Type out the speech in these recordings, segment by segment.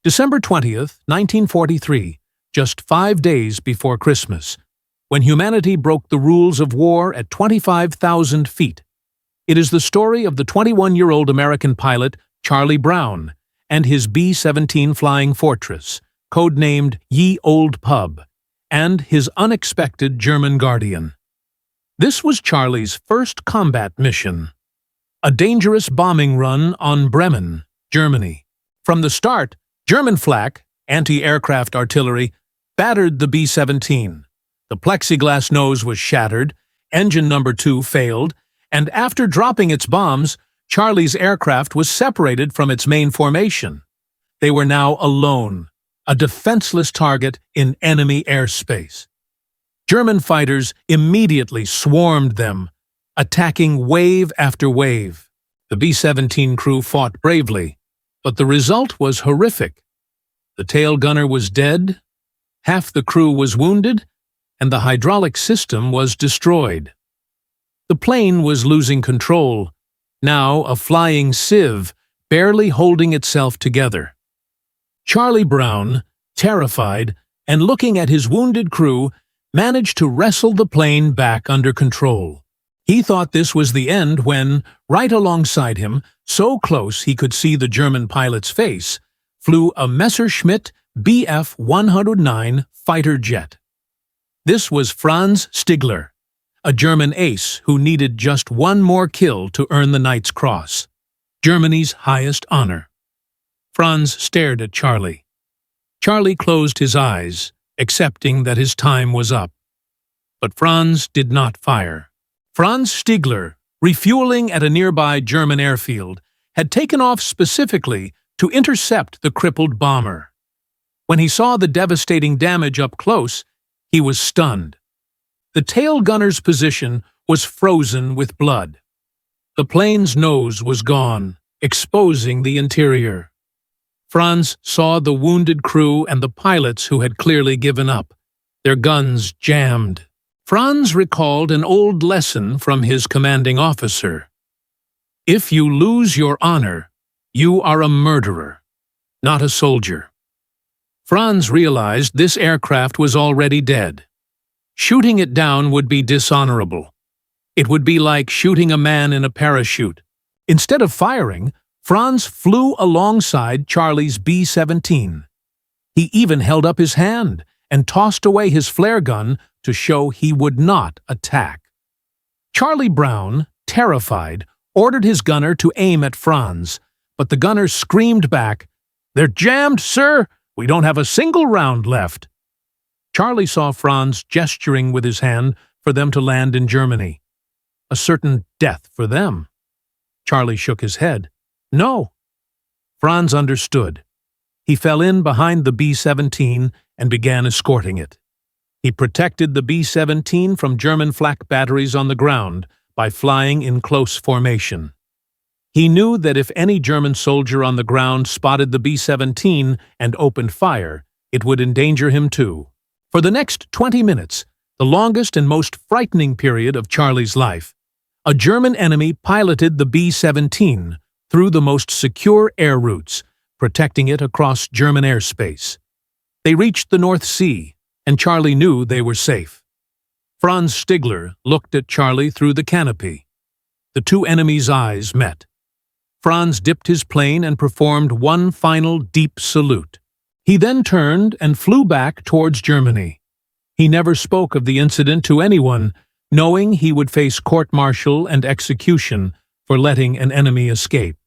December 20th, 1943, just 5 days before Christmas, when humanity broke the rules of war at 25,000 feet. It is the story of the 21-year-old American pilot Charlie Brown and his B-17 Flying Fortress, codenamed Ye Old Pub, and his unexpected German Guardian. This was Charlie's first combat mission, a dangerous bombing run on Bremen, Germany. From the start, German flak, anti-aircraft artillery, battered the B-17. The plexiglass nose was shattered, engine number 2 failed, and after dropping its bombs, Charlie's aircraft was separated from its main formation. They were now alone, a defenseless target in enemy airspace. German fighters immediately swarmed them, attacking wave after wave. The B-17 crew fought bravely, but the result was horrific. The tail gunner was dead, half the crew was wounded, and the hydraulic system was destroyed. The plane was losing control, now a flying sieve, barely holding itself together. Charlie Brown, terrified and looking at his wounded crew, managed to wrestle the plane back under control. He thought this was the end when, right alongside him, so close he could see the German pilot's face, flew a Messerschmitt Bf-109 fighter jet. This was Franz Stigler, a German ace who needed just one more kill to earn the Knight's Cross, Germany's highest honor. Franz stared at Charlie. Charlie closed his eyes, accepting that his time was up. But Franz did not fire. Franz Stigler, refueling at a nearby German airfield, had taken off specifically to intercept the crippled bomber. When he saw the devastating damage up close, he was stunned. The tail gunner's position was frozen with blood. The plane's nose was gone, exposing the interior. Franz saw the wounded crew and the pilots who had clearly given up, their guns jammed. Franz recalled an old lesson from his commanding officer. If you lose your honor, you are a murderer, not a soldier. Franz realized this aircraft was already dead. Shooting it down would be dishonorable. It would be like shooting a man in a parachute. Instead of firing, Franz flew alongside Charlie's B-17. He even held up his hand and tossed away his flare gun to show he would not attack. Charlie Brown, terrified, ordered his gunner to aim at Franz, but the gunner screamed back, "They're jammed, sir! We don't have a single round left." Charlie saw Franz gesturing with his hand for them to land in Germany. A certain death for them. Charlie shook his head. No. Franz understood. He fell in behind the B-17 and began escorting it. He protected the B-17 from German flak batteries on the ground by flying in close formation. He knew that if any German soldier on the ground spotted the B-17 and opened fire, it would endanger him too. For the next 20 minutes, the longest and most frightening period of Charlie's life, a German enemy piloted the B-17 through the most secure air routes, protecting it across German airspace. They reached the North Sea, and Charlie knew they were safe. Franz Stigler looked at Charlie through the canopy. The two enemies' eyes met. Franz dipped his plane and performed one final deep salute. He then turned and flew back towards Germany. He never spoke of the incident to anyone, knowing he would face court-martial and execution for letting an enemy escape.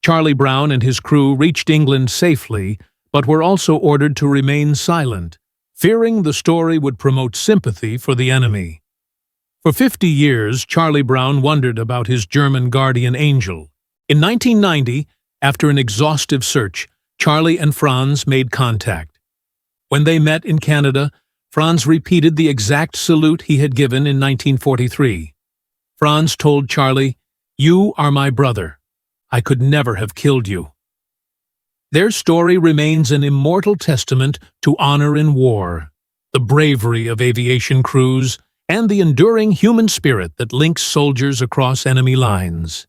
Charlie Brown and his crew reached England safely, but were also ordered to remain silent, fearing the story would promote sympathy for the enemy. For 50 years, Charlie Brown wondered about his German guardian angel. In 1990, after an exhaustive search, Charlie and Franz made contact. When they met in Canada, Franz repeated the exact salute he had given in 1943. Franz told Charlie, "You are my brother. I could never have killed you." Their story remains an immortal testament to honor in war, the bravery of aviation crews, and the enduring human spirit that links soldiers across enemy lines.